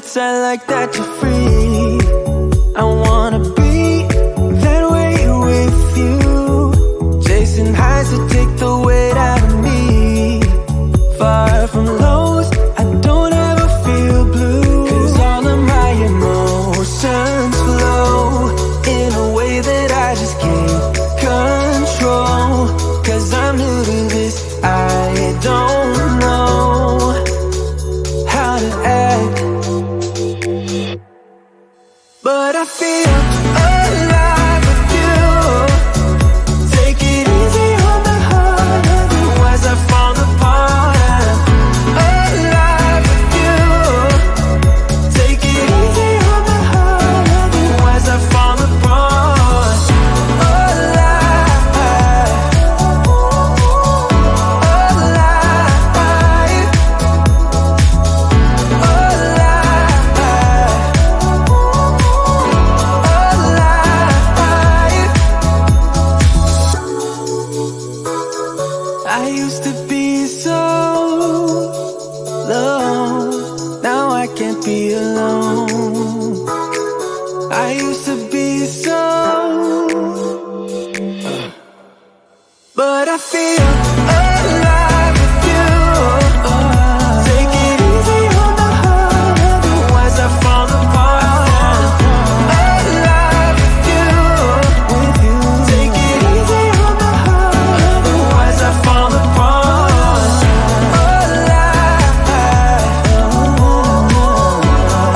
nights I like that you're free. I wanna be that way with you, chasing highs that take the weight out of me. Far from lows, I don't ever feel blue, 'cause all of my emotions flow in a way that I just can't control. 'Cause I'm new to this, I don't know how to act, but I feel alive with you. Take it easy on my heart, otherwise I fall apart. I'm alive with you. Take it easy on my heart, otherwise I fall apart. Alive, alive, I used to be so low, now I can't be alone. I used to be so, but I feel alive with you. Take it easy on my heart, otherwise I fall apart. Alive with you. Take it easy on my heart, otherwise I fall apart. Alive, alive,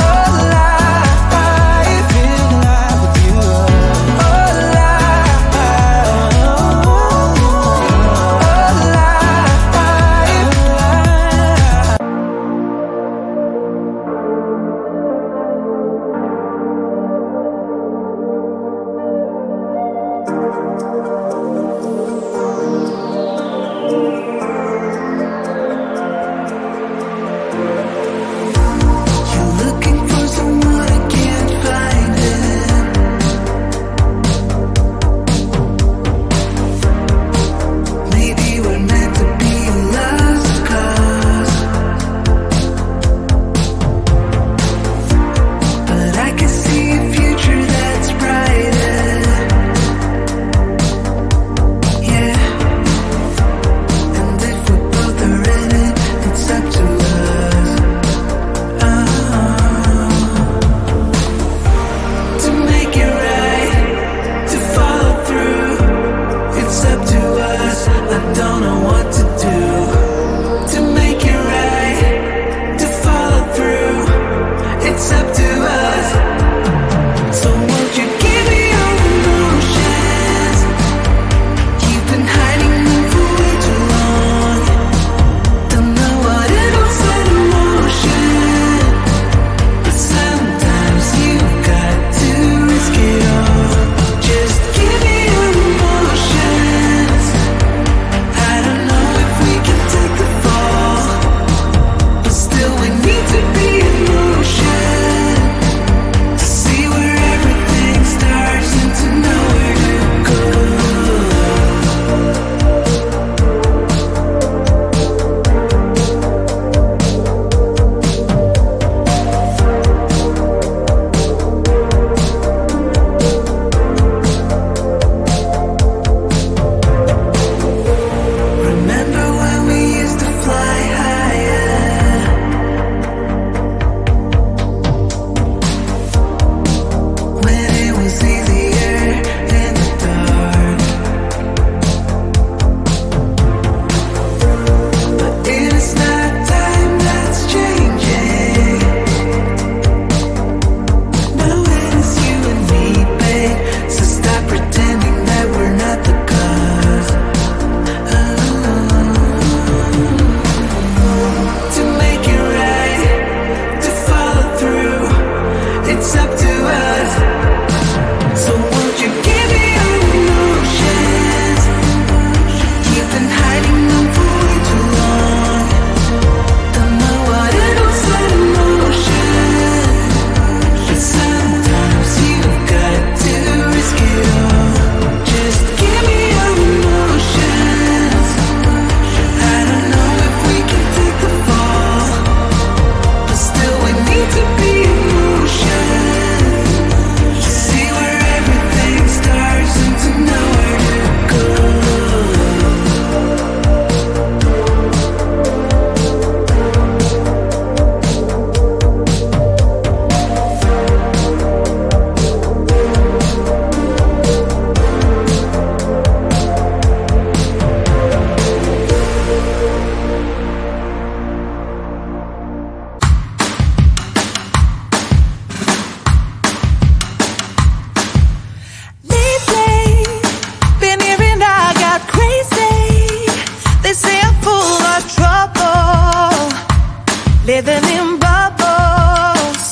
living in bubbles.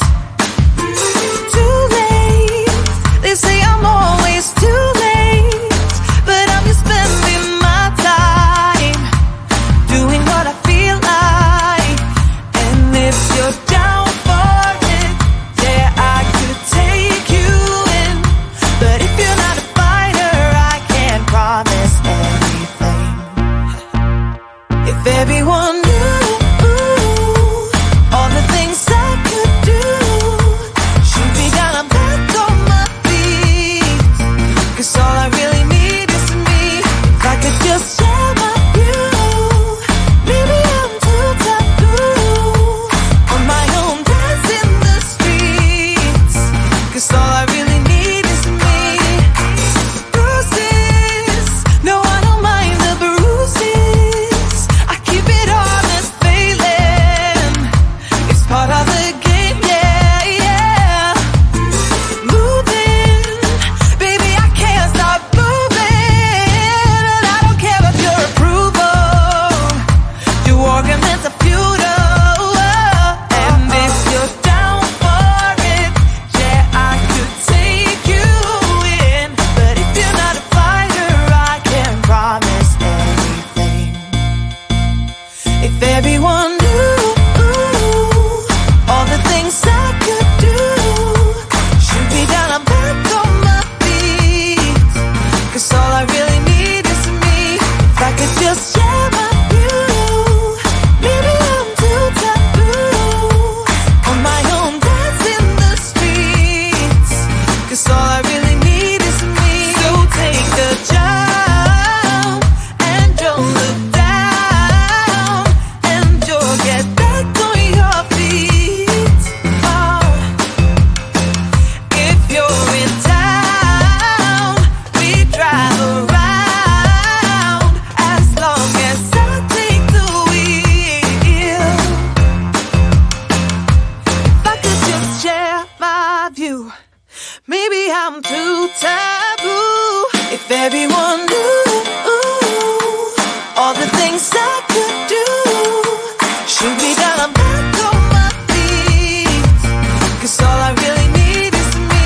Too late, they say I'm always too late, but I'm just spending my time doing what I feel like. And if you're down for it, yeah, I could take you in. But if you're not a fighter, I can't promise anything. If everyone knew all the things I could do, shoot me down, I'm back on my feet. 'Cause all I really need is me. If I could just share my view, maybe I'm too taboo. On my own, dance in the streets. 'Cause all I really need is me. Bruises, no, I don't mind the bruises. I keep it honest, failing. It's part of the game, yeah, yeah. Moving, baby, I can't stop moving. And I don't care about your approval. Your arguments are futile. And if you're down for it, yeah, I could take you in. But if you're not a fighter, I can't promise anything. If everyone knew all the things I could do, shoot me down, I'm back on my feet. 'Cause all I really need is me. If I could just share my view, maybe I'm too taboo. On my own, dance in the streets. 'Cause all I really need is me. So take the jump and don't look down, and you'll get back on your feet. Oh. If you're in town, we drive around, as long as I take the wheel. If I could just share my view, maybe I'm too taboo. If everyone knew all the things I could do, shoot me down, I'm back on my feet. 'Cause all I really need is me.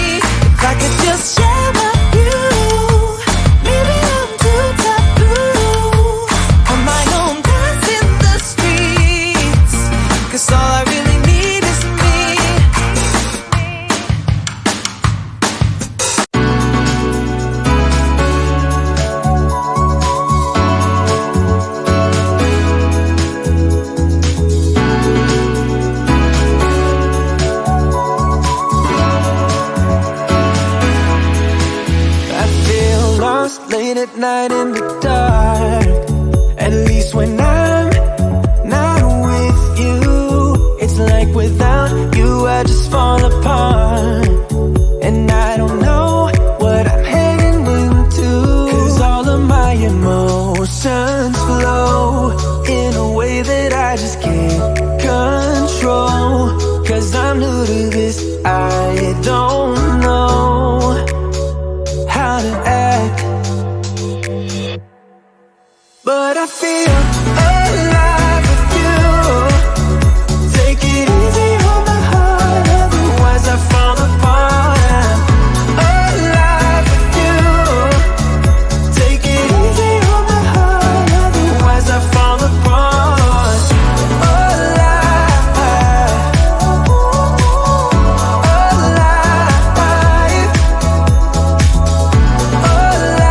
If I could just share my view, maybe I'm too taboo. On my own, dance in the streets. 'Cause all I really need is me. I feel lost late at night in the dark. At least when I'm not with you, it's like without you I just fall apart. And I don't know what I'm heading into, 'cause all of my emotions flow in a way that I just can't control. 'Cause I'm new to this, I don't know how to act, but I feel alive with you. Take it easy on my heart, otherwise I fall apart. I'm alive with you. Take it easy on my heart, otherwise I fall apart. Alive, alive,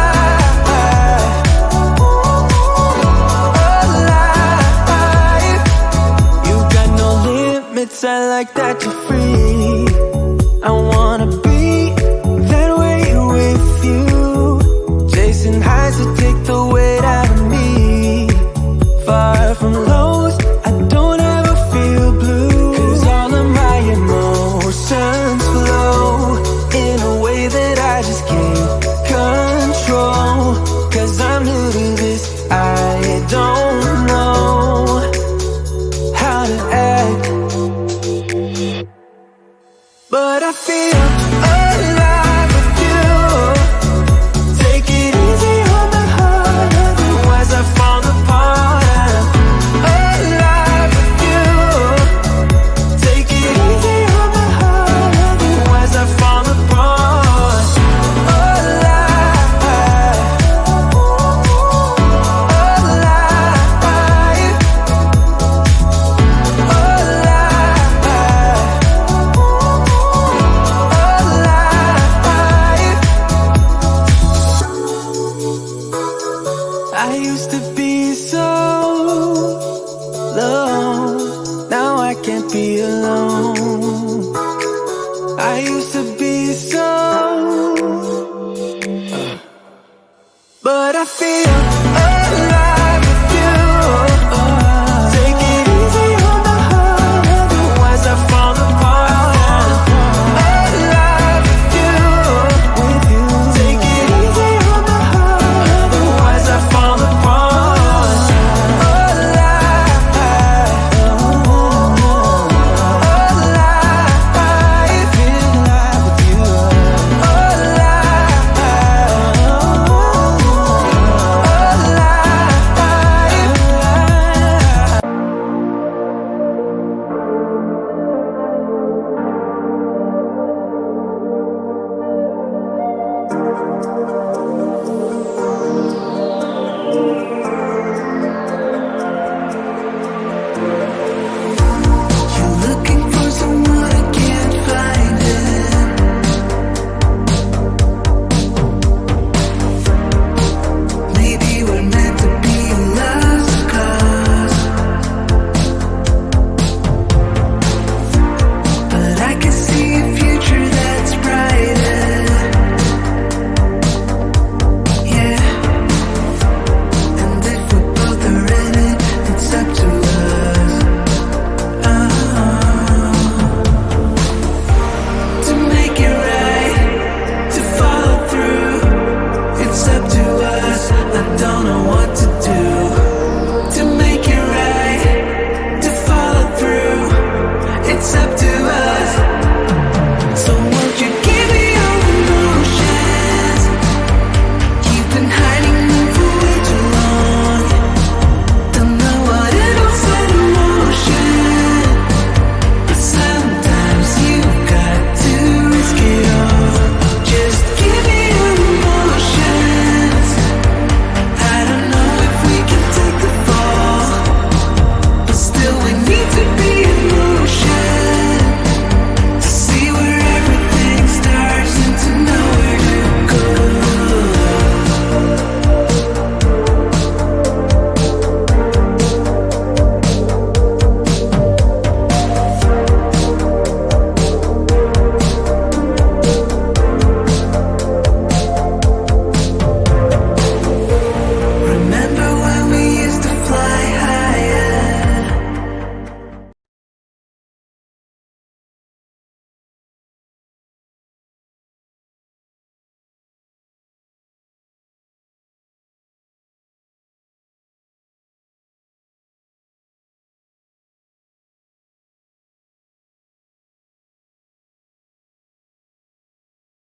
alive. You got no limits, I like that you're free. I wanna be that way with you. Chasing highs to take the weight out of me. Far from lows, I don't ever feel blue. 'Cause all of my emotions flow in a way that I just can't control. 'Cause I'm new to this, I don't know how to act, but I feel alone. Now I can't be alone. I used to be so, but I feel